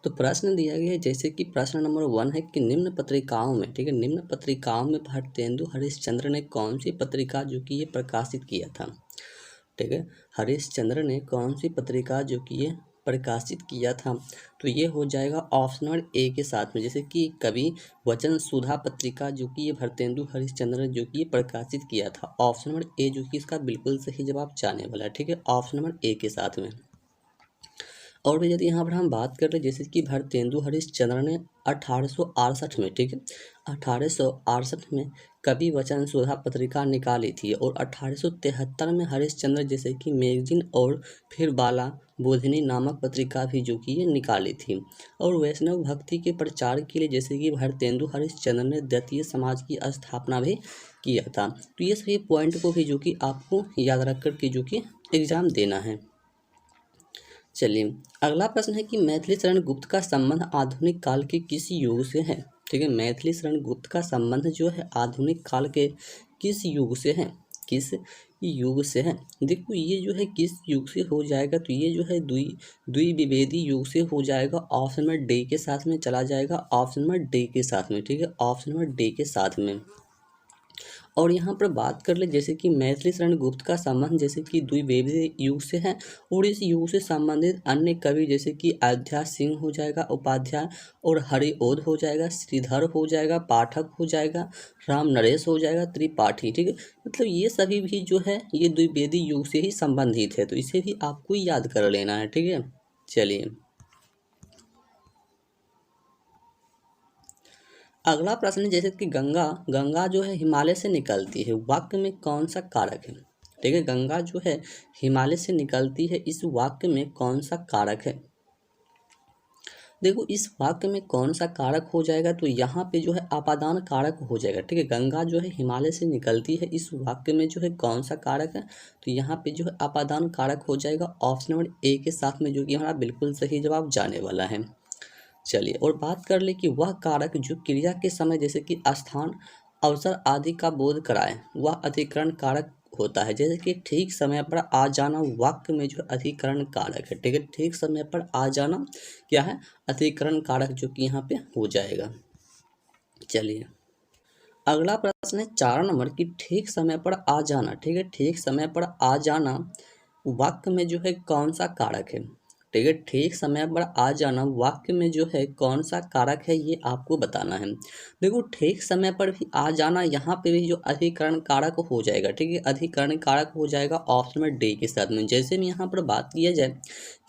तो प्रश्न दिया गया है जैसे कि प्रश्न नंबर 1 है कि निम्न पत्रिकाओं में, ठीक है, निम्न पत्रिकाओं में भारतेंदु हरिश्चंद्र ने कौन सी पत्रिका जो कि ये प्रकाशित किया था, ठीक है, हरिश्चंद्र ने कौन सी पत्रिका जो कि ये प्रकाशित किया था। तो ये हो जाएगा ऑप्शन नंबर ए के साथ में, जैसे कि कवि वचन सुधा पत्रिका जो कि ये भारतेंदु हरिश्चंद्र ने जो कि ये प्रकाशित किया था। ऑप्शन नंबर ए जो कि इसका बिल्कुल सही जवाब जाने वाला है, ठीक है, ऑप्शन नंबर ए के साथ में। और भी यदि यहाँ पर हम बात कर रहे जैसे कि भारतेंदु हरिश्चंद्र ने 1868 में, ठीक है, 1868 में कवि वचन सुधा पत्रिका निकाली थी और 1873 में हरिश्चंद्र जैसे कि मैगजीन और फिर बाला बोधिनी नामक पत्रिका भी जो कि ये निकाली थी। और वैष्णव भक्ति के प्रचार के लिए जैसे कि भारतेंदु हरिश्चंद्र ने द्वितीय समाज की स्थापना भी किया था। तो ये सभी पॉइंट को भी जो कि आपको याद रख कर के जो कि एग्जाम देना है। चलिए अगला प्रश्न है कि मैथिली शरण गुप्त का संबंध आधुनिक काल के किस युग से है, ठीक है, मैथिली शरण गुप्त का संबंध जो है आधुनिक काल के किस युग से है, किस युग से है। देखो ये जो है किस युग से हो जाएगा, तो ये जो है द्विवेदी युग से हो जाएगा। ऑप्शन नंबर डी के साथ में चला जाएगा, ऑप्शन नंबर डी के साथ में, ठीक है, ऑप्शन नंबर डी के साथ में। और यहाँ पर बात कर ले जैसे कि मैथिली शरण गुप्त का संबंध जैसे कि द्विवेदी युग से है और इस युग से संबंधित अन्य कवि जैसे कि अयोध्या सिंह हो जाएगा, उपाध्याय और हरिओद हो जाएगा, श्रीधर हो जाएगा, पाठक हो जाएगा, राम नरेश हो जाएगा, त्रिपाठी, ठीक है, मतलब ये सभी भी जो है ये द्विवेदी युग से ही संबंधित है, तो इसे भी आपको याद कर लेना है, ठीक है। चलिए अगला प्रश्न जैसे कि गंगा जो है हिमालय से निकलती है, वाक्य में कौन सा कारक है, ठीक है, गंगा जो है हिमालय से निकलती है, इस वाक्य में कौन सा कारक है। देखो इस वाक्य में कौन सा कारक हो जाएगा, तो यहाँ पे जो है अपादान कारक हो जाएगा, ठीक है, गंगा जो है हिमालय से निकलती है, इस वाक्य में जो है कौन सा कारक है, तो यहाँ पे जो है अपादान कारक हो जाएगा ऑप्शन नंबर ए के साथ में, जो कि हमारा बिल्कुल सही जवाब जाने वाला है। चलिए और बात कर ले कि वह कारक जो क्रिया के समय जैसे कि स्थान अवसर आदि का बोध कराए वह अधिकरण कारक होता है, जैसे कि ठीक समय पर आ जाना वाक्य में जो अधिकरण कारक है, ठीक है, ठीक समय पर आ जाना क्या है, अधिकरण कारक जो कि यहाँ पे हो जाएगा। चलिए अगला प्रश्न है 4 नंबर की ठीक समय पर आ जाना, ठीक है, ठीक समय पर आ जाना वाक्य में जो है कौन सा कारक है, ठीक है, ठीक समय पर आ जाना वाक्य में जो है कौन सा कारक है ये आपको बताना है। देखो ठीक समय पर भी आ जाना यहाँ पे भी जो अधिकरण कारक हो जाएगा, ठीक है, अधिकरण कारक हो जाएगा ऑप्शन में डी के साथ में। जैसे में यहाँ पर बात किया जाए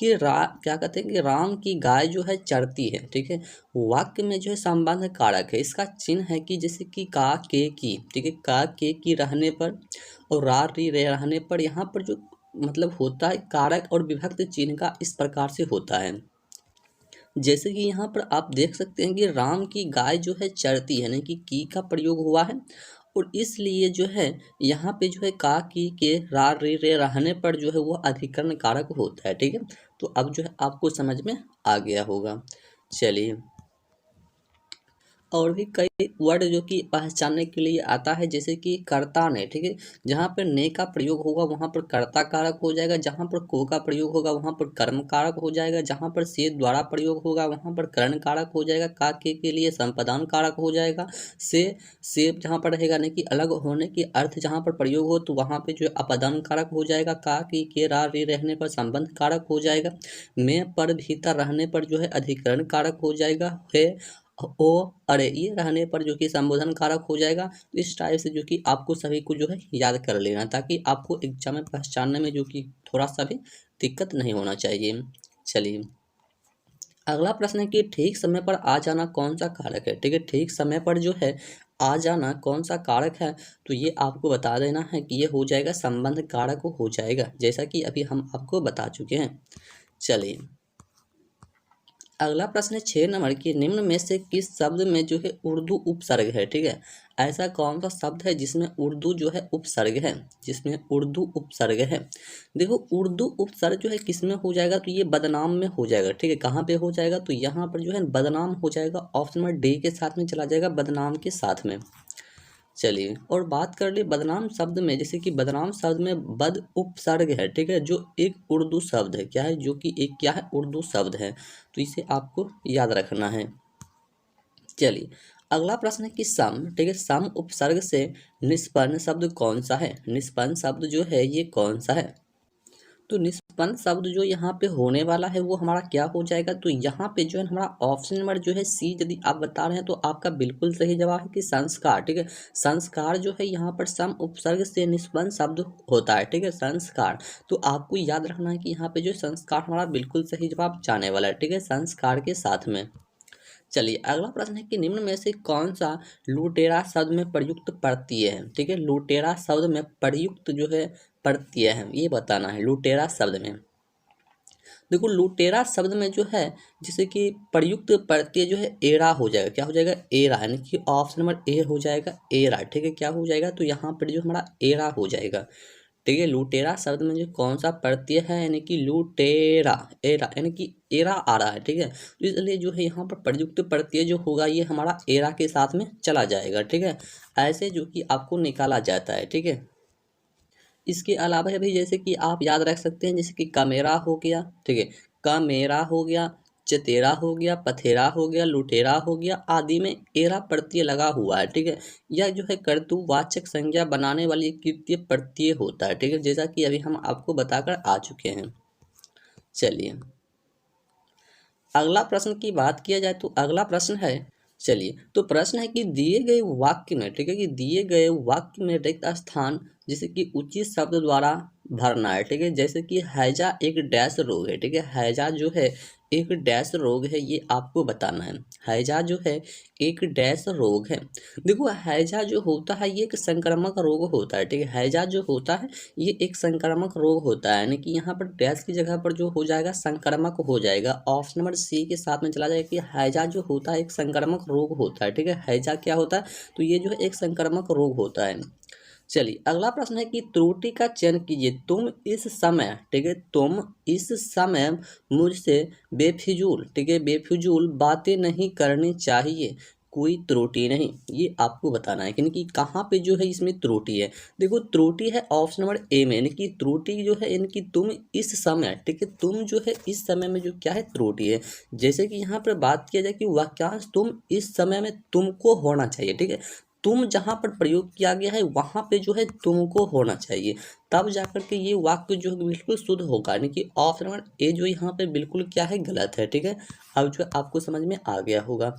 कि क्या कहते हैं कि राम की गाय जो है चरती है, ठीक है, वाक्य में जो है संबंध कारक है, इसका चिन्ह है कि जैसे कि का के की, ठीक है, का के की रहने पर और रा री रे रहने पर यहाँ पर जो मतलब होता है कारक और विभक्त चिन्ह का इस प्रकार से होता है। जैसे कि यहाँ पर आप देख सकते हैं कि राम की गाय जो है चरती है, यानी कि की का प्रयोग हुआ है और इसलिए जो है यहाँ पे जो है का की के रा रे रे रहने पर जो है वो अधिकरण कारक होता है, ठीक है, तो अब जो है आपको समझ में आ गया होगा। चलिए और भी कई वर्ड जो कि पहचानने के लिए आता है जैसे कि कर्ता ने, ठीक है, जहाँ पर ने का प्रयोग होगा वहाँ पर कर्ता कारक हो जाएगा, जहाँ पर को का प्रयोग होगा वहाँ पर कर्म कारक हो जाएगा, जहाँ पर से द्वारा प्रयोग होगा वहाँ पर कर्ण कारक हो जाएगा, का के लिए संपादान कारक हो जाएगा, से जहाँ पर रहेगा नहीं कि अलग होने की अर्थ जहाँ पर प्रयोग हो तो वहाँ पे जो है अपदान कारक हो जाएगा, का की के रा रे रहने पर संबंध कारक हो जाएगा, में पर भीतर रहने पर जो है अधिकरण कारक हो जाएगा, है ओ अरे ये रहने पर जो कि संबोधन कारक हो जाएगा। तो इस टाइप से जो कि आपको सभी को जो है याद कर लेना ताकि आपको एग्जाम में पहचानने में जो कि थोड़ा सा भी दिक्कत नहीं होना चाहिए। चलिए अगला प्रश्न है कि ठीक समय पर आ जाना कौन सा कारक है, ठीक है, ठीक समय पर जो है आ जाना कौन सा कारक है, तो ये आपको बता देना है कि ये हो जाएगा संबंध कारक हो जाएगा, जैसा कि अभी हम आपको बता चुके हैं। चलिए अगला प्रश्न है 6 नंबर की निम्न में से किस शब्द में जो है उर्दू उपसर्ग है, ठीक है, ऐसा कौन सा शब्द है जिसमें उर्दू जो है उपसर्ग है, जिसमें उर्दू उपसर्ग है। देखो उर्दू उपसर्ग जो है किसमें हो जाएगा, तो ये बदनाम में हो जाएगा, ठीक है, कहाँ पे हो जाएगा, तो यहाँ पर जो है बदनाम हो जाएगा, ऑप्शन नंबर डी के साथ में चला जाएगा, बदनाम के साथ में। चलिए, और बात कर ले बदनाम शब्द में, जैसे कि बदनाम शब्द में बद उपसर्ग है, ठीक है, जो एक उर्दू शब्द है, क्या है, जो कि एक क्या है, उर्दू शब्द है, तो इसे आपको याद रखना है। चलिए, अगला प्रश्न है कि सम, ठीक है, सम उपसर्ग से निष्पन्न शब्द कौन सा है? निष्पन्न शब्द जो है ये कौन सा है? तो निष्पन्न शब्द जो यहाँ पे होने वाला है वो हमारा क्या हो जाएगा? तो यहाँ पे जो है हमारा ऑप्शन नंबर जो है सी यदि आप बता रहे हैं तो आपका बिल्कुल सही जवाब है कि संस्कार, ठीक है। संस्कार जो है यहाँ पर सम उपसर्ग से निष्पन्न शब्द होता है, ठीक है, संस्कार। तो आपको याद रखना है कि यहाँ पे जो संस्कार हमारा बिल्कुल सही जवाब जाने वाला है, ठीक है, संस्कार के साथ में। चलिए, अगला प्रश्न है कि निम्न में से कौन सा लुटेरा शब्द में प्रयुक्त प्रत्यय है? ठीक है, लुटेरा शब्द में प्रयुक्त जो है प्रत्यय है, ये बताना है लुटेरा शब्द में। देखो, लुटेरा शब्द में जो है जैसे कि प्रयुक्त प्रत्यय जो है एरा हो जाएगा, क्या हो जाएगा, एरा, यानी कि ऑप्शन नंबर ए हो जाएगा एरा, ठीक है, क्या हो जाएगा, तो यहाँ पर जो हमारा एरा हो जाएगा, ठीक है। लुटेरा शब्द में जो कौन सा प्रत्यय है, यानी कि लुटेरा, एरा, यानी कि एरा आ रहा है, ठीक है, तो इसलिए जो है यहाँ पर प्रयुक्त प्रत्यय जो होगा ये हमारा एरा के साथ में चला जाएगा, ठीक है, ऐसे जो कि आपको निकाला जाता है, ठीक है। इसके अलावा भी जैसे कि आप याद रख सकते हैं, जैसे कि कमेरा हो गया, ठीक है, कमेरा हो गया, चतेरा हो गया, पथेरा हो गया, लुटेरा हो गया, आदि में एरा प्रत्यय लगा हुआ है, ठीक है। यह जो है कर्तुवाचक संज्ञा बनाने वाली कृत्य प्रत्यय होता है, ठीक है, जैसा कि अभी हम आपको बताकर आ चुके हैं। चलिए, अगला प्रश्न की बात किया जाए तो अगला प्रश्न है, चलिए, तो प्रश्न है कि दिए गए वाक्य में, ठीक है, कि दिए गए वाक्य में रिक्त स्थान जैसे कि उचित शब्द द्वारा भरना है, ठीक है, जैसे कि हैजा एक डैश रोग है, ठीक है, हैजा जो है एक डैश रोग है, ये आपको बताना है। हैजा जो है एक डैश रोग है। देखो, हैजा जो होता है ये एक संक्रामक रोग होता है, ठीक है, हैजा जो होता है ये एक संक्रामक रोग होता है, यानी कि यहाँ पर डैश की जगह पर जो हो जाएगा संक्रामक हो जाएगा, ऑप्शन नंबर सी के साथ में चला जाएगा कि हैजा जो होता है एक संक्रामक रोग होता है, ठीक है, हैजा क्या होता है, तो ये जो है एक संक्रामक रोग होता है। चलिए, अगला प्रश्न है कि त्रुटि का चयन कीजिए। तुम इस समय, ठीक है, तुम इस समय मुझसे बेफिजूल, ठीक है, बेफिजूल बातें नहीं करनी चाहिए, कोई त्रुटि नहीं, ये आपको बताना है कि कहाँ पे जो है इसमें त्रुटि है। देखो, त्रुटि है ऑप्शन नंबर ए में, यानी कि त्रुटि जो है यानी कि तुम इस समय, ठीक है, तुम जो है इस समय में जो क्या है त्रुटि है। जैसे कि यहाँ पर बात किया जाए कि वाक्यांश तुम इस समय में तुमको होना चाहिए, ठीक है, तुम जहाँ पर प्रयोग किया गया है वहाँ पे जो है तुमको होना चाहिए, तब जाकर के ये वाक्य जो है बिल्कुल शुद्ध होगा, यानी कि ऑप्शन नंबर ए जो यहाँ पे बिल्कुल क्या है गलत है, ठीक है। अब जो आपको समझ में आ गया होगा।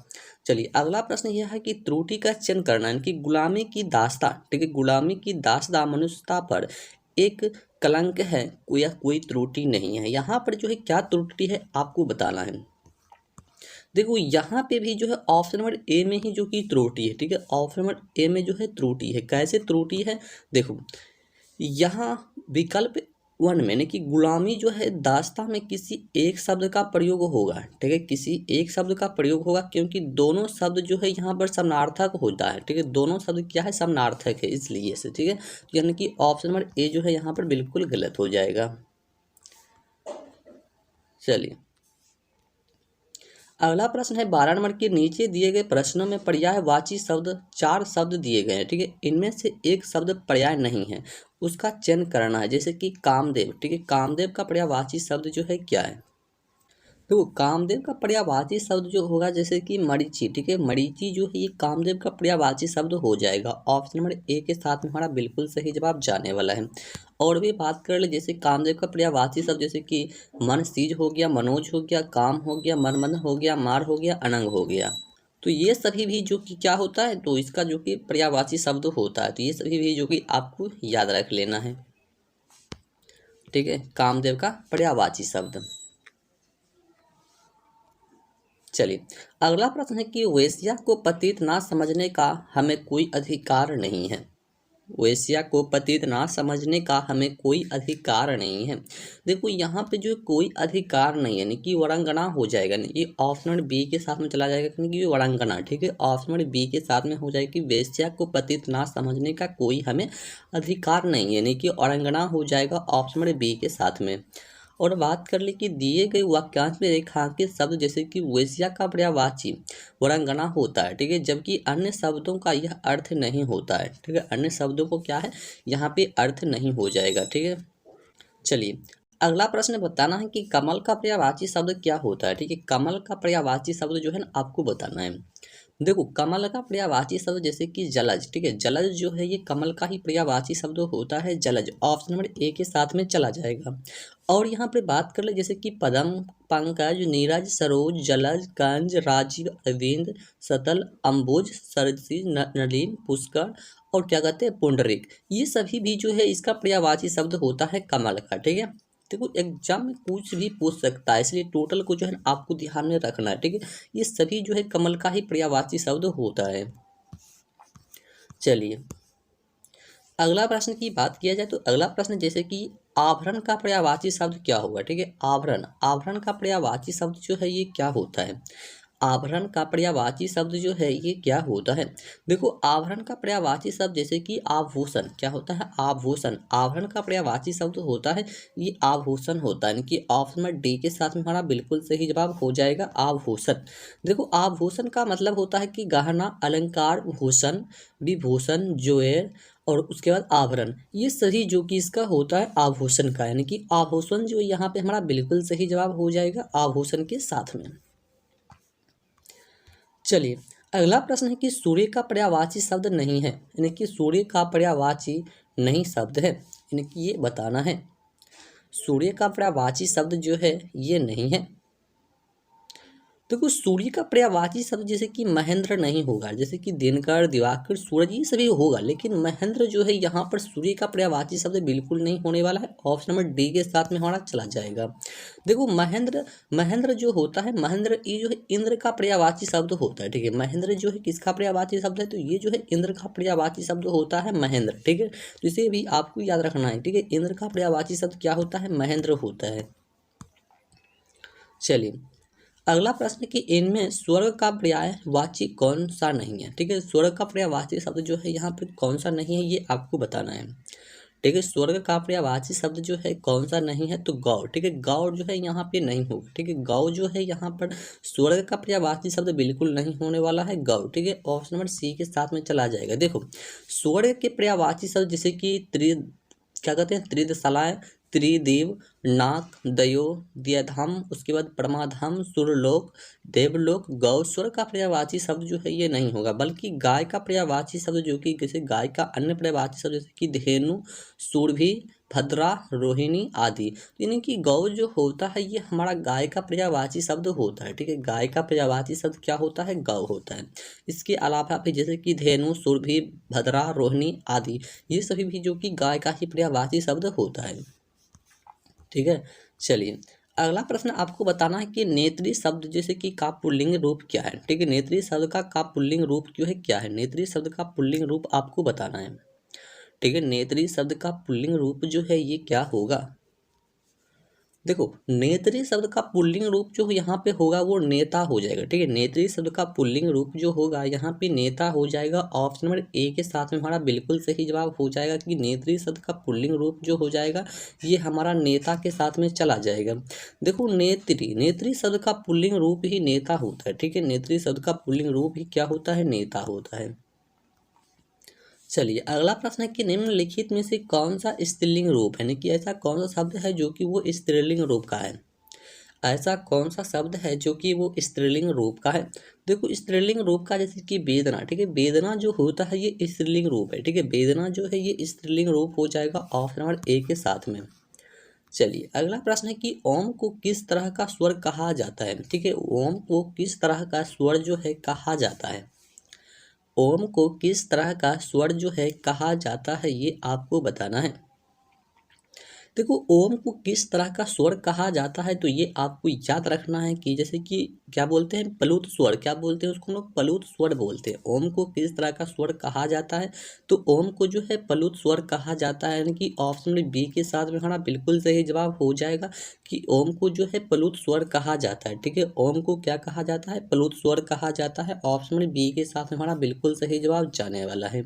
चलिए, अगला प्रश्न यह है कि त्रुटि का चयन करना, यानी कि गुलामी की दास्ता, ठीक है, गुलामी की दास्ता मनुष्यता पर एक कलंक है, कोई त्रुटि नहीं है। यहाँ पर जो है क्या त्रुटि है आपको बताना है। देखो, यहाँ पे भी जो है ऑप्शन नंबर ए में ही जो कि त्रुटि है, ठीक है, ऑप्शन नंबर ए में जो है त्रुटि है। कैसे त्रुटि है, देखो, यहाँ विकल्प वन में यानी कि गुलामी जो है दास्ता में किसी एक शब्द का प्रयोग होगा, ठीक है, किसी एक शब्द का प्रयोग होगा, क्योंकि दोनों शब्द जो है यहाँ पर समानार्थक होता है, ठीक है, दोनों शब्द क्या है समानार्थक है, इसलिए से, ठीक है, यानी कि ऑप्शन नंबर ए जो है यहाँ पर बिल्कुल गलत हो जाएगा। चलिए, अगला प्रश्न है 12 नंबर के नीचे दिए गए प्रश्नों में पर्यायवाची शब्द 4 शब्द दिए गए हैं, ठीक है, इनमें से एक शब्द पर्याय नहीं है, उसका चयन करना है। जैसे कि कामदेव, ठीक है, कामदेव का पर्यायवाची शब्द जो है क्या है, तो कामदेव का पर्यायवाची शब्द जो होगा जैसे कि मरीचि, ठीक है, मरीचि जो है ये कामदेव का पर्यायवाची शब्द हो जाएगा, ऑप्शन नंबर ए के साथ में हमारा बिल्कुल सही जवाब जाने वाला है। और भी बात कर ले, जैसे कामदेव का पर्यायवाची शब्द जैसे कि मनसीज हो गया, मनोज हो गया, काम हो गया, मनमन हो गया, मार हो गया, अनंग हो गया, तो ये सभी भी जो कि क्या होता है, तो इसका जो कि पर्यायवाची शब्द होता है, तो ये सभी भी जो कि आपको याद रख लेना है, ठीक है, कामदेव का पर्यायवाची शब्द। चलिए, अगला प्रश्न है कि वेश्या को पतित ना समझने का हमें कोई अधिकार नहीं है। वेश्या को पतित ना समझने का हमें कोई अधिकार नहीं है। देखो, यहाँ पे जो कोई अधिकार नहीं है, यानी कि वरांगना हो जाएगा, ये ऑप्शन नंबर बी के साथ में चला जाएगा, क्योंकि वरांगना, ठीक है, ऑप्शन नंबर बी के साथ में हो जाएगा कि वेश्या को पतित ना समझने का कोई हमें अधिकार नहीं है, यानी कि औरंगना हो जाएगा ऑप्शन नंबर बी के साथ में। और बात कर ले कि दिए गए वाक्यांश में रेखांकित शब्द जैसे कि वेश्या का पर्यायवाची वीरांगना होता है, ठीक है, जबकि अन्य शब्दों का यह अर्थ नहीं होता है, ठीक है, अन्य शब्दों को क्या है यहाँ पे अर्थ नहीं हो जाएगा, ठीक है। चलिए अगला प्रश्न बताना है कि कमल का पर्यायवाची शब्द क्या होता है, ठीक है, कमल का पर्यायवाची शब्द जो है ना आपको बताना है। देखो कमल का पर्यायवाची शब्द जैसे कि जलज, ठीक है, जलज जो है ये कमल का ही पर्यायवाची शब्द होता है, जलज ऑप्शन नंबर ए के साथ में चला जाएगा। और यहाँ पे बात कर ले जैसे कि पदम, पंकज, नीरज, सरोज, जलज, कंज, राजीव, अरविंद, सतल, अम्बुज, सरसी, नलिन, पुष्कर और क्या कहते हैं पुंडरीक, ये सभी भी जो है इसका पर्यायवाची शब्द होता है कमल का, ठीक है। देखो एग्जाम में कुछ भी पूछ सकता है, इसलिए टोटल को जो है ना आपको ध्यान में रखना है, ठीक है, ये सभी जो है कमल का ही पर्यायवाची शब्द होता है। चलिए अगला प्रश्न की बात किया जाए तो अगला प्रश्न जैसे कि आभरण का पर्यायवाची शब्द क्या होगा, ठीक है, आभरण, आभरण का पर्यायवाची शब्द जो है ये क्या होता है, आभरण का पर्यायवाची शब्द जो है ये क्या होता है। देखो आभरण का पर्यायवाची शब्द जैसे कि आभूषण, क्या होता है आभूषण, आभरण का पर्यायवाची शब्द होता है ये आभूषण होता है, यानी कि ऑप्शन नंबर डी के साथ में हमारा बिल्कुल सही जवाब हो जाएगा आभूषण। देखो आभूषण का मतलब होता है कि गहना, अलंकार, भूषण, विभूषण, जोएर और उसके बाद आभरण, ये सही जो कि इसका होता है आभूषण का, यानी कि आभूषण जो यहाँ पे हमारा बिल्कुल सही जवाब हो जाएगा आभूषण के साथ में। चलिए अगला प्रश्न है कि सूर्य का पर्यायवाची शब्द नहीं है, यानी कि सूर्य का पर्यायवाची नहीं शब्द है, यानी कि ये बताना है सूर्य का पर्यायवाची शब्द जो है ये नहीं है। देखो सूर्य का पर्यायवाची शब्द जैसे कि महेंद्र नहीं होगा, जैसे कि दिनकर, दिवाकर, सूरज ये सभी होगा, लेकिन महेंद्र जो है यहाँ पर सूर्य का पर्यायवाची शब्द बिल्कुल नहीं होने वाला है, ऑप्शन नंबर डी के साथ में हमारा चला जाएगा। देखो महेंद्र, महेंद्र जो होता है महेंद्र ये जो है इंद्र का पर्यायवाची शब्द होता है, ठीक है, महेंद्र जो है किसका पर्यायवाची शब्द है तो ये जो है इंद्र का पर्यायवाची शब्द होता है महेंद्र, ठीक है, तो इसे भी आपको याद रखना है, ठीक है, इंद्र का पर्यायवाची शब्द क्या होता है महेंद्र होता है। चलिए अगला प्रश्न कि इनमें स्वर्ग का पर्यायवाची कौन सा नहीं है, ठीक है, स्वर्ग का पर्यायवाची शब्द जो है यहाँ पे कौन सा नहीं है ये आपको बताना है, ठीक है, स्वर्ग का पर्यायवाची शब्द जो है कौन सा नहीं है तो गौ, ठीक है, गौ जो है यहाँ पे नहीं होगा, ठीक है, गौ जो है यहाँ पर स्वर्ग का पर्यायवाची शब्द बिल्कुल नहीं होने वाला है गौ, ठीक है, ऑप्शन नंबर सी के साथ में चला जाएगा। देखो स्वर्ग के पर्यायवाची शब्द जैसे कि क्या कहते हैं त्रिदशालाएं, त्रिदेव, नाक, दयो, दियाधाम, उसके बाद परमाधाम, सुरलोक, देवलोक, गौ, स्वर का पर्यायवाची शब्द जो है ये नहीं होगा, बल्कि गाय का पर्यायवाची शब्द जो कि जैसे गाय का अन्य पर्यायवाची शब्द जैसे कि धेनु, सुरभि, भद्रा, रोहिणी आदि, तो यानी कि गौ जो होता है ये हमारा गाय का पर्यायवाची शब्द होता है, ठीक है, गाय का पर्यायवाची शब्द क्या होता है गौ होता है। इसके अलावा भी जैसे कि धेनु, सुरभि, भद्रा, रोहिणी आदि ये सभी भी जो कि गाय का ही पर्यायवाची शब्द होता है, ठीक है। चलिए अगला प्रश्न आपको बताना है कि नेत्री शब्द जैसे कि का पुल्लिंग रूप क्या है, ठीक है, नेत्री शब्द का पुल्लिंग रूप जो है क्या है, नेत्री शब्द का पुल्लिंग रूप आपको बताना है, ठीक है, नेत्री शब्द का पुल्लिंग रूप जो है ये क्या होगा। देखो नेत्री शब्द का पुल्लिंग रूप जो यहाँ पे होगा वो नेता हो जाएगा, ठीक है, नेत्री शब्द का पुल्लिंग रूप जो होगा यहाँ पे नेता हो जाएगा, ऑप्शन नंबर ए के साथ में हमारा बिल्कुल सही जवाब हो जाएगा कि नेत्री शब्द का पुल्लिंग रूप जो हो जाएगा ये हमारा नेता के साथ में चला जाएगा। देखो नेत्री, नेत्री शब्द का पुल्लिंग रूप ही नेता होता है, ठीक है, नेत्री शब्द का पुल्लिंग रूप ही क्या होता है नेता होता है। चलिए अगला प्रश्न है कि निम्नलिखित में से कौन सा स्त्रीलिंग रूप है, यानी कि ऐसा कौन सा शब्द है जो कि वो स्त्रीलिंग रूप का है, ऐसा कौन सा शब्द है जो कि वो स्त्रीलिंग रूप का है। देखो स्त्रीलिंग रूप का जैसे कि वेदना, ठीक है, वेदना जो होता है ये स्त्रीलिंग रूप है, ठीक है, वेदना जो है ये स्त्रीलिंग रूप हो जाएगा ऑप्शन नंबर ए के साथ में। चलिए अगला प्रश्न है कि ओम को किस तरह का स्वर कहा जाता है, ठीक है, ओम को किस तरह का स्वर जो है कहा जाता है, ओम को किस तरह का स्वर जो है कहा जाता है ये आपको बताना है। देखो ओम को किस तरह का स्वर कहा जाता है तो ये आपको याद रखना है कि जैसे कि क्या बोलते हैं प्लुत स्वर, क्या बोलते हैं उसको हम लोग प्लुत स्वर बोलते हैं। ओम को किस तरह का स्वर कहा जाता है तो ओम को जो है प्लुत स्वर कहा जाता है, यानी कि ऑप्शन में बी के साथ में हमारा बिल्कुल सही जवाब हो जाएगा कि ओम को जो है प्लुत स्वर कहा जाता है, ठीक है, ओम को क्या कहा जाता है प्लुत स्वर कहा जाता है, ऑप्शन में बी के साथ में हमारा बिल्कुल सही जवाब जाने वाला है।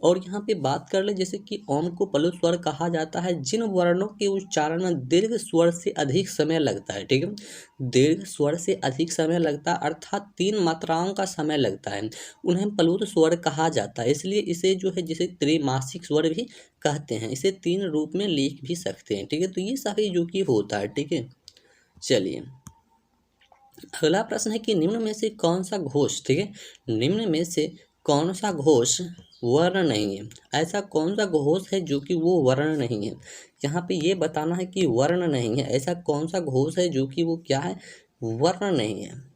और यहाँ पे बात कर ले जैसे कि ओम को पलु स्वर कहा जाता है जिन वर्णों के उच्चारण में दीर्घ स्वर से अधिक समय लगता है, ठीक है। दीर्घ स्वर से अधिक समय लगता है अर्थात 3 मात्राओं का समय लगता है, उन्हें प्लुत स्वर कहा जाता है। इसलिए इसे जो है जिसे त्रैमासिक स्वर भी कहते हैं। इसे 3 रूप में लिख भी सकते हैं, ठीक है। तो ये सभी जो कि होता है, ठीक है। चलिए अगला प्रश्न है कि निम्न में से कौन सा घोष, ठीक है, निम्न में से कौन सा घोष वर्ण नहीं है। ऐसा कौन सा घोष है जो कि वो वर्ण नहीं है। यहाँ पे ये बताना है कि वर्ण नहीं है। ऐसा कौन सा घोष है जो कि वो क्या है, वर्ण नहीं है,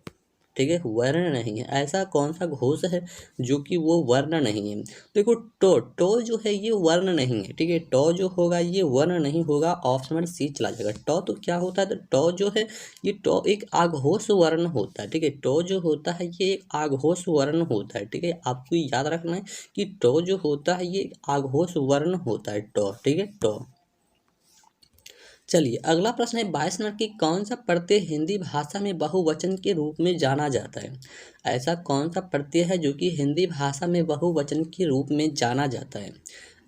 ठीक है, वर्ण नहीं है। ऐसा कौन सा घोष है जो कि वो वर्ण नहीं है। देखो टो टो जो है ये वर्ण नहीं है, ठीक है। टो जो होगा ये वर्ण नहीं होगा, ऑप्शन नंबर सी चला जाएगा। टो तो क्या होता है, तो टो जो है ये टो एक आघोष वर्ण होता है, ठीक है। टो जो होता है ये एक आघोष वर्ण होता है, ठीक है। आपको याद रखना है कि टो जो होता है ये एक आघोष वर्ण होता है, टो, ठीक है, टो। चलिए अगला प्रश्न है 22 नंबर की कौन सा प्रत्यय हिंदी भाषा में बहुवचन के रूप में जाना जाता है। ऐसा कौन सा प्रत्यय है जो कि हिंदी भाषा में बहुवचन के रूप में जाना जाता है।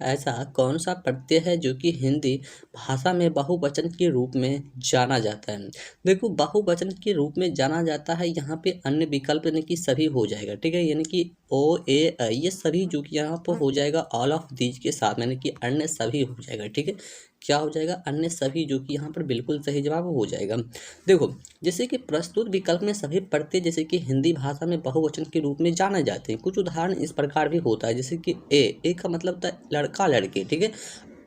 ऐसा कौन सा प्रत्यय है जो कि हिंदी भाषा में बहुवचन के रूप में जाना जाता है। देखो बहुवचन के रूप में जाना जाता है, यहाँ पे अन्य विकल्प यानी कि सभी हो जाएगा, ठीक है। यानी कि ओ ए ऐ ये सभी जो कि यहाँ पर हो जाएगा ऑल ऑफ दीज के साथ, यानी कि अन्य सभी हो जाएगा, ठीक है। क्या हो जाएगा, अन्य सभी, जो कि यहाँ पर बिल्कुल सही जवाब हो जाएगा। देखो जैसे कि प्रस्तुत विकल्प में सभी प्रत्यय जैसे कि हिंदी भाषा में बहुवचन के रूप में जाने जाते हैं। कुछ उदाहरण इस प्रकार भी होता है, जैसे कि ए का मतलब होता है लड़का लड़की, ठीक है।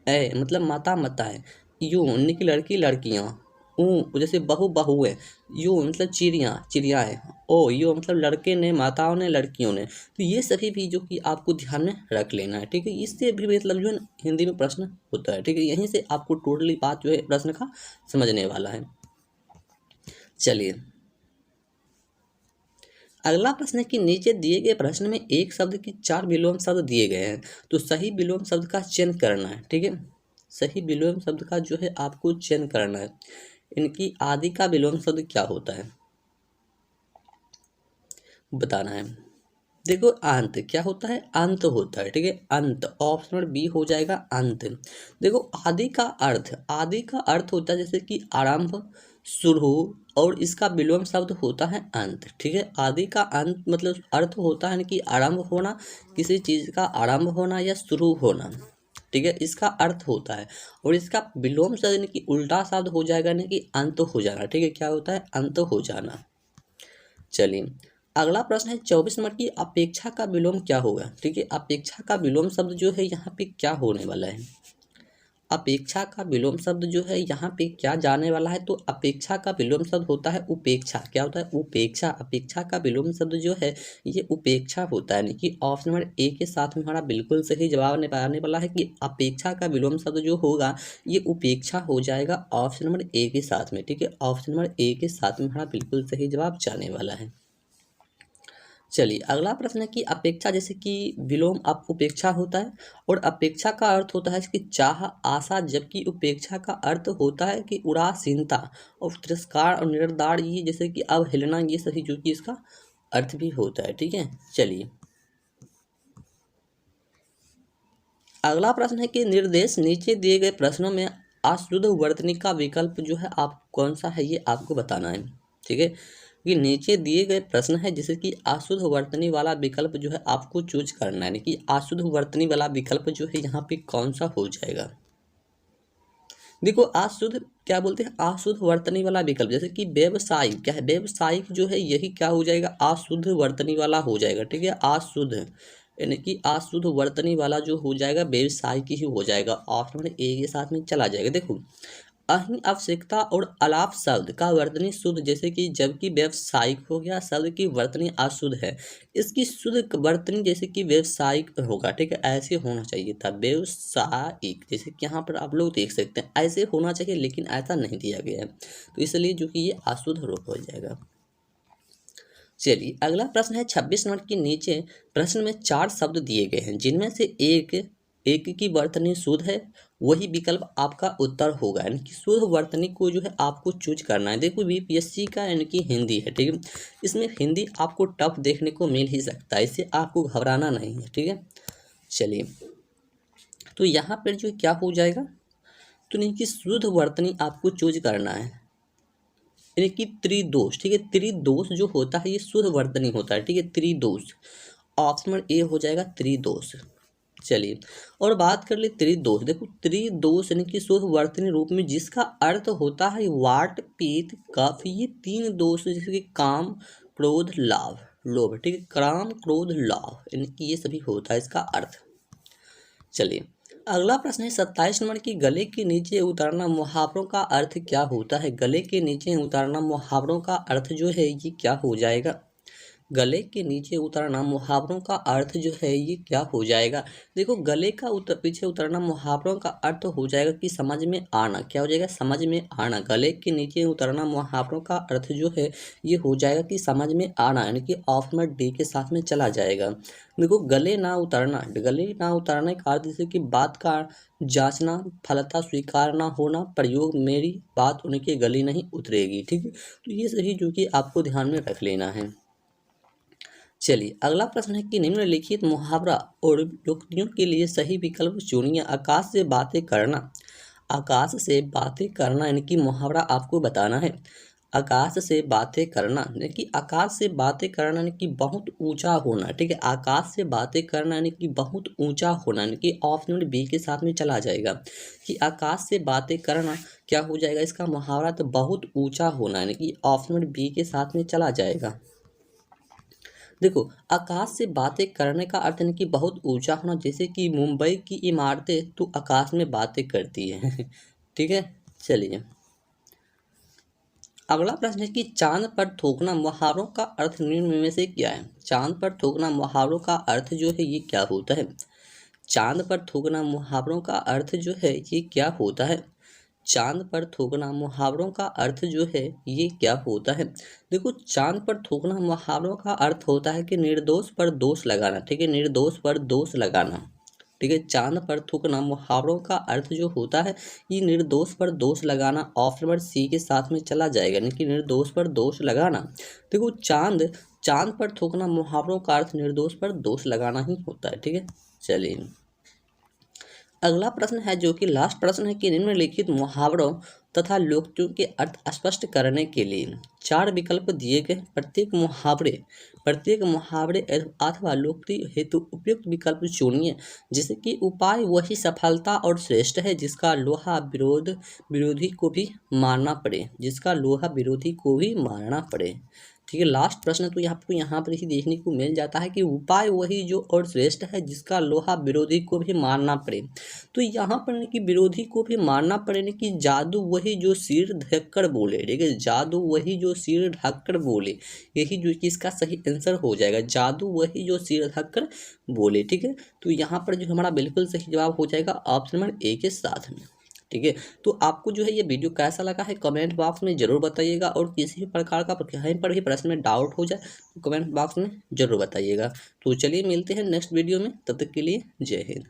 ए मतलब माता माताएं, यू यानी कि लड़की लड़कियाँ, ऊ जैसे बहु बहुएं, यू मतलब चिड़िया चिड़ियाएँ, ओ यो मतलब लड़के ने माताओं ने लड़कियों ने। तो ये सभी भी जो कि आपको ध्यान में रख लेना है, ठीक है। इससे भी मतलब जो है हिंदी में प्रश्न होता है, ठीक है। यहीं से आपको टोटली बात जो है प्रश्न का समझने वाला है। चलिए अगला प्रश्न है कि नीचे दिए गए प्रश्न में एक शब्द की 4 विलोम शब्द दिए गए हैं, तो सही विलोम शब्द का चयन करना है, ठीक है। सही विलोम शब्द का जो है आपको चयन करना है। इनकी आदि का विलोम शब्द क्या होता है बताना है। देखो अंत क्या होता है, अंत होता है, ठीक है। अंत ऑप्शन नंबर बी हो जाएगा, अंत। देखो आदि का अर्थ होता है जैसे कि आरंभ, शुरू, और इसका विलोम शब्द होता है अंत, ठीक है। आदि का अंत मतलब अर्थ होता है कि आरंभ होना, किसी चीज़ का आरंभ होना या शुरू होना, ठीक है, इसका अर्थ होता है। और इसका विलोम शब्द यानी कि उल्टा शब्द हो जाएगा ना कि अंत हो जाना, ठीक है। क्या होता है, अंत हो जाना। चलिए अगला प्रश्न है 24 नंबर की अपेक्षा का विलोम क्या होगा, ठीक है। अपेक्षा का विलोम शब्द जो है यहाँ पे क्या होने वाला है। अपेक्षा का विलोम शब्द जो है यहाँ पे क्या जाने वाला है, तो अपेक्षा का विलोम शब्द होता है उपेक्षा। क्या होता है, उपेक्षा। अपेक्षा का विलोम शब्द जो है ये उपेक्षा होता है, यानी कि ऑप्शन नंबर ए के साथ में हमारा बिल्कुल सही जवाब आने वाला है कि अपेक्षा का विलोम शब्द जो होगा ये उपेक्षा हो जाएगा ऑप्शन नंबर ए के साथ में, ठीक है। ऑप्शन नंबर ए के साथ में हमारा बिल्कुल सही जवाब जाने वाला है। चलिए अगला प्रश्न है कि अपेक्षा जैसे कि विलोम अब उपेक्षा होता है, और अपेक्षा का अर्थ होता है कि चाह आशा, जबकि उपेक्षा का अर्थ होता है कि उदासीनता और तिरस्कार और निरादर, ये जैसे कि अवहेलना, ये सभी जो कि इसका अर्थ भी होता है, ठीक है। चलिए अगला प्रश्न है कि निर्देश नीचे दिए गए प्रश्नों में अशुद्ध वर्तनी का विकल्प जो है आप कौन सा है ये आपको बताना है, ठीक है। कि नीचे दिए गए प्रश्न है जैसे कि अशुद्ध वर्तनी वाला विकल्प जो है आपको चूज करना है, यानी कि अशुद्ध वर्तनी वाला विकल्प जो है यहाँ पे कौन सा हो जाएगा। देखो अशुद्ध क्या बोलते हैं, अशुद्ध वर्तनी वाला विकल्प जैसे कि व्यवसायिक, क्या है, व्यवसायिक जो है यही क्या हो जाएगा, अशुद्ध वर्तनी वाला हो जाएगा, ठीक है। अशुद्ध यानी कि अशुद्ध वर्तनी वाला जो हो जाएगा व्यवसायिक ही हो जाएगा, ऑप्शन नंबर ए के साथ में चला जाएगा। देखो अहि आवश्यकता और अलाप शब्द का वर्तनी शुद्ध, जैसे कि जबकि व्यवसायिक हो गया शब्द की वर्तनी अशुद्ध है, इसकी शुद्ध वर्तनी जैसे कि व्यवसायिक होगा, ठीक है। ऐसे होना चाहिए था व्यवसायिक, जैसे कि यहाँ पर आप लोग देख सकते हैं ऐसे होना चाहिए, लेकिन ऐसा नहीं दिया गया है, तो इसलिए जो कि ये अशुद्ध रूप हो जाएगा। चलिए अगला प्रश्न है 26 नंबर के नीचे प्रश्न में 4 शब्द दिए गए हैं, जिनमें से एक की वर्तनी शुद्ध है, वही विकल्प आपका उत्तर होगा, यानी कि शुद्ध वर्तनी को जो है आपको चूज करना है। देखो बीपीएससी का यानी कि हिंदी है, ठीक है। इसमें हिंदी आपको टफ देखने को मिल ही सकता है, इससे आपको घबराना नहीं है, ठीक है। चलिए तो यहाँ पर जो क्या हो जाएगा, तो यानी कि शुद्ध वर्तनी आपको चूज करना है, यानी कि त्रिदोष। ठीक है, त्रिदोष जो होता है ये शुद्ध वर्तनी होता है। ठीक है, त्रिदोष, ऑप्शन नंबर ए हो जाएगा त्रिदोष। चलिए और बात कर ले त्रिदोष। देखो त्रिदोष यानी कि शुद्ध वर्तनी रूप में जिसका अर्थ होता है वाट पीत कफ, ये 3 दोष जैसे कि काम क्रोध लाभ लोभ। ठीक है, काम क्रोध लाभ यानी कि ये सभी होता है इसका अर्थ। चलिए अगला प्रश्न है 27 नंबर की, गले के नीचे उतरना मुहावरों का अर्थ क्या होता है। गले के नीचे उतरना मुहावरों का अर्थ जो है ये क्या हो जाएगा। गले के नीचे उतरना मुहावरों का अर्थ जो है ये क्या हो जाएगा। देखो गले का पीछे उतरना मुहावरों का अर्थ हो जाएगा कि समझ में आना। क्या हो जाएगा, समझ में आना। गले के नीचे उतरना मुहावरों का अर्थ जो है ये हो जाएगा कि समझ में आना, यानी कि ऑप्शन नंबर डी के साथ में चला जाएगा। देखो गले ना उतरना, गले ना उतरने का अर्थ जैसे कि बात का जांचना, फलता स्वीकार ना होना, प्रयोग मेरी बात उनके गले नहीं उतरेगी। ठीक है, तो ये सही जो कि आपको ध्यान में रख लेना है। चलिए अगला प्रश्न है कि निम्नलिखित मुहावरा और युक्तियों के लिए सही विकल्प चुनिए। आकाश से बातें करना, आकाश से बातें करना यानी कि मुहावरा आपको बताना है। आकाश से बातें करना यानी कि आकाश से बातें करना यानी कि बहुत ऊंचा होना। ठीक है, आकाश से बातें करना यानी कि बहुत ऊंचा होना, यानी कि ऑप्शन नंबर बी के साथ में चला जाएगा कि आकाश से बातें करना क्या हो जाएगा इसका मुहावरा, तो बहुत ऊंचा होना, यानी कि ऑप्शन नंबर बी के साथ में चला जाएगा। देखो आकाश से बातें करने का अर्थ है कि बहुत ऊंचा होना, जैसे कि मुंबई की इमारतें तो आकाश में बातें करती हैं। ठीक है, चलिए अगला प्रश्न है कि चांद पर थूकना मुहावरों का अर्थ निम्न में से क्या है। चांद पर थूकना मुहावरों का अर्थ जो है ये क्या होता है। चांद पर थूकना मुहावरों का अर्थ जो है ये क्या होता है। चांद पर थूकना मुहावरों का अर्थ जो है ये क्या होता है। देखो चांद पर थूकना मुहावरों का अर्थ होता है कि निर्दोष पर दोष लगाना। ठीक है, निर्दोष पर दोष लगाना। ठीक है, चांद पर थूकना मुहावरों का अर्थ जो होता है ये निर्दोष पर दोष लगाना, ऑप्शन नंबर सी के साथ में चला जाएगा, यानी कि निर्दोष पर दोष लगाना। देखो चांद चांद पर थूकना मुहावरों का अर्थ निर्दोष पर दोष लगाना ही होता है। ठीक है, चलिए अगला प्रश्न है जो कि लास्ट प्रश्न है कि निम्नलिखित मुहावरों तथा लोकोक्तियों के अर्थ स्पष्ट करने के लिए 4 विकल्प दिए गए। प्रत्येक मुहावरे अथवा लोकोक्ति हेतु उपयुक्त विकल्प चुनिए। जैसे कि उपाय वही सफलता और श्रेष्ठ है जिसका लोहा विरोधी को भी मारना पड़े, जिसका लोहा विरोधी को भी मारना पड़े। ठीक है, लास्ट प्रश्न तो आपको यहाँ पर ही देखने को मिल जाता है कि उपाय वही जो और श्रेष्ठ है जिसका लोहा विरोधी को भी मारना पड़े। तो यहाँ पर कि विरोधी को भी मारना पड़े कि जादू वही जो सिर ढककर बोले। ठीक है, जादू वही जो सिर ढककर बोले, यही जो कि इसका सही आंसर हो जाएगा, जादू वही जो सिर ढककर बोले। ठीक है, तो यहाँ पर जो हमारा बिल्कुल सही जवाब हो जाएगा ऑप्शन नंबर ए के साथ में। ठीक है, तो आपको जो है ये वीडियो कैसा लगा है कमेंट बॉक्स में जरूर बताइएगा, और किसी भी प्रकार का कहीं पर भी प्रश्न में डाउट हो जाए तो कमेंट बॉक्स में जरूर बताइएगा। तो चलिए मिलते हैं नेक्स्ट वीडियो में, तब तक के लिए जय हिंद।